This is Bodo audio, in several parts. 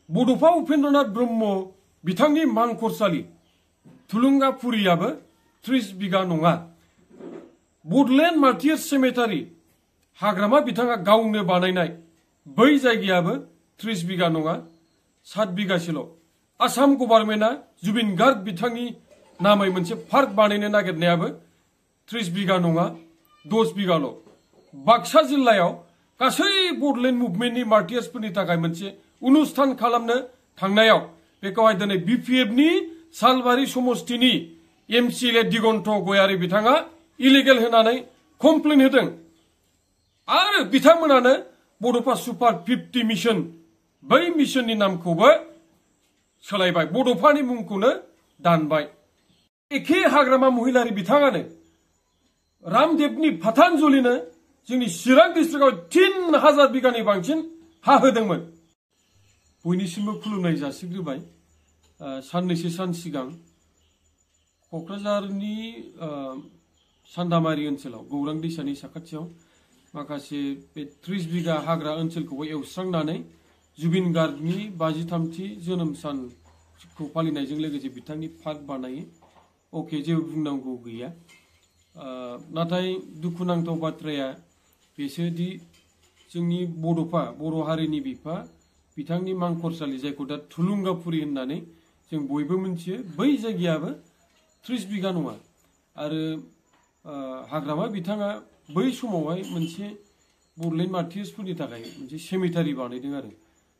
बड'फा उपेन्द्रनाथ ब्रह्म बिथांनि मांखरसालि थुलुंगाफुरियाबो 30 बिगा नङा। बडलेण्ड मार्टियार्स सेमेटारि हाग्रामा बिथाङा गावनो बानायनाय बै जायगायाबो 30 बिगा नङा, 7 बिगासोल'। आसाम गभर्नमेन्टआ जुबिन गार्ग बिथांनि नामै मोनसे पार्क बानायनो नागिरनायाबो 30 बिगा नङा, 10 बिगाल'। बाक्सा जिल्लायाव गासै बडलेण्ड मुभमेन्टनि मार्टियार्सफोरनि थाखाय मोनसे अनुष्ठान खालामनो थांनायाव बेखौहाय दिनै बिपिएफनि सालबारि समस्तिनि एमसिएलए दिगन्त गयारी बिथाङा इलिगेल होनानै कमप्लेन होदों आरो बिथांमोनानो बड'फा सुपार 50 मिशन बै मिशननि नामखौबो सोलायबाय, बड'फानि मुंखौनो दानबाय। एखे हाग्रामा महिलारि बिथाङानो रामदेवनि पतंजलिनो जोंनि चिरां डिस्ट्रिक्टआव 3000 बिगानि बांसिन हा होदोंमोन। बयनिसिमबो खुलुमनाय जासिग्रोबाय। साननैसो सान सिगां क'क्राझारनि सान्दामारि ओनसोलाव गौरां दैसानि साखाथियाव माखासे बे 30 बिगा हाग्रा ओनसोलखौबो एवस्रांनानै जुबिन गार्गनि 53थि जोनोम सानखौ फालिनायजों लोगोसे बिथांनि पार्क बानायो। अके, जेबो बुंनांगौ गैया। नाथाय दुखुनांथाव बाथ्राया बेसोदि जोंनि बड'फा बर' हारिनि बिफा बिथांनि मांखरसालि जायखौ दा थुलुंगाफुरि होननानै जों बयबो मिथियो, बै जायगायाबो 30 बिगा नङा। आरो हाग्रामा बिथाङा बै समावहाय मोनसे बडलेण्ड मार्टियार्सफोरनि थाखाय मोनसे सेमेटारि बानायदों आरो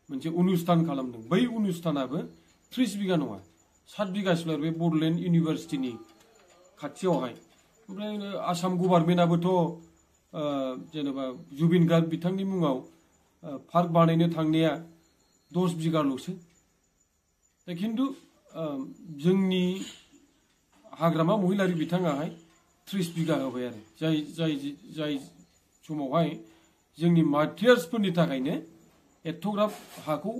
मोनसे अनुष्ठान खालामदों। बै अनुष्ठानाबो 30 बिगा नङा, 7 बिगासोल' बे बडलेण्ड इउनिभारसिटिनि खाथियावहाय। ओमफ्राय आसाम गभर्नमेन्टआबोथ' जेनेबा जुबिन गार्ग बिथांनि मुङाव पार्क बानायनो थांनाया 10 बिगाल'सो। दा खिन्थु जोंनि हाग्रामा महिलारि बिथाङाहाय 30 बिगा होबाय आरो जाय समावहाय जोंनि मार्टियार्सफोरनि थाखायनो एथ'ग्राब हाखौ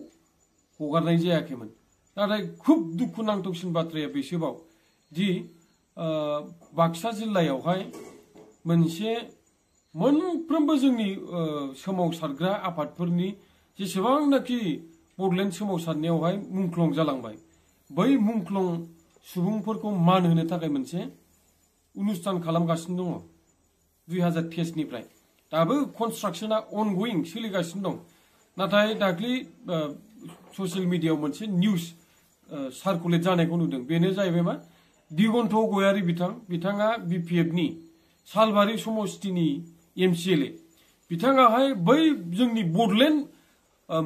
हगारनाय जायाखैमोन। नाथाय खुब दुखुनांथावसिन बाथ्राया बेसोबाव दि बाक्सा जिल्लायावहाय मोनसे मोनफ्रोमबो जोंनि सोमावसारग्रा आफादफोरनि जेसेबांनाखि बडलेण्ड सोमावसारनायावहाय मुंख्लं जालांबाय, बै मुंख्लं सुबुंफोरखौ मान होनो थाखाय मोनसे अनुष्ठान खालामगासिनो दङ 2023निफ्राय। दाबो कनस्ट्राक्शना अनगयिं सोलिगासिनो दं। नाथाय दाख्लि ससियेल मिडियायाव मोनसे निउज सार्कुलेट जानायखौ नुदों। बेनो जाहैबाय मा, दिगन्त गयारी बिथाङा बिपिएफनि सालबारि समस्तिनि एमसिएलए बिथाङाहाय बै जोंनि बडलेण्ड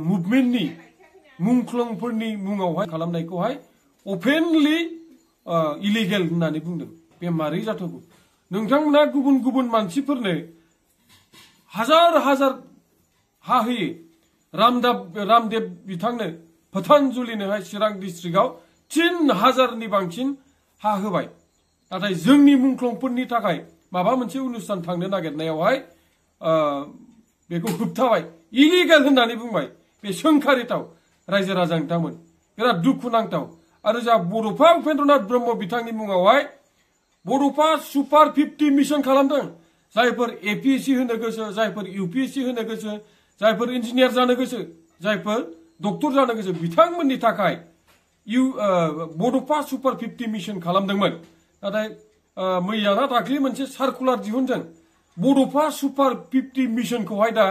मुभमेन्टनि मुंख्लंफोरनि मुङावहाय खालामनायखौहाय अपेनलि इलिगेल होननानै बुंदों। बे मारै जाथावगौ? नोंथांमोना गुबुन गुबुन मानसिफोरनो हाजार हाजार हा होयो। रामदेव बिथांनो पतंजलिनोहाय चिरां डिस्ट्रिक्टआव 3000नि बांसिन हा होबाय। नाथाय जोंनि मुंख्लंफोरनि थाखाय माबा मोनसे अनुष्ठान थांनो नागिरनायावहाय बेखौ होबथाबाय, इलिगेल होननानै बुंबाय। बे सोंखारिथाव रायजो राजा नोंथांमोन, बिराद दुखुनांथाव। आरो जा बड'फा उपेन्द्रनाथ ब्रह्म बिथांनि मुङावहाय बड'फा सुपार 50 मिशन खालामदों। जायफोर एपिएससि होनो गोसो, जायफोर इउपिएससि होनो गोसो, जायफोर इन्जिनियार जानो गोसो, जायफोर डक्टर जानो गोसो, बिथांमोननि थाखाय बड'फा सुपार 50 मिशन खालामदोंमोन। नाथाय मैयाना दाख्लि मोनसे सार्कुलार दिहुनदों। बड'फा सुपार 50 मिशनखौहाय दा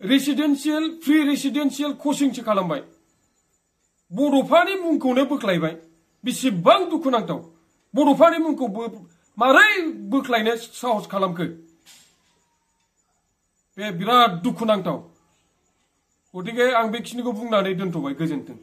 रेसिडेन्सियेल फ्रि रेसिडेन्सियेल कचिंसो खालामबाय, बड'फानि मुंखौनो बोख्लायबाय। बेसेबां दुखुनांथाव! बड'फानि मुंखौ मारै बोख्लायनो साहस खालामखो? बे बिराद दुखुनांथाव। गतिके आं बेखिनिखौ बुंनानै दोनथ'बाय। गोजोन्थों।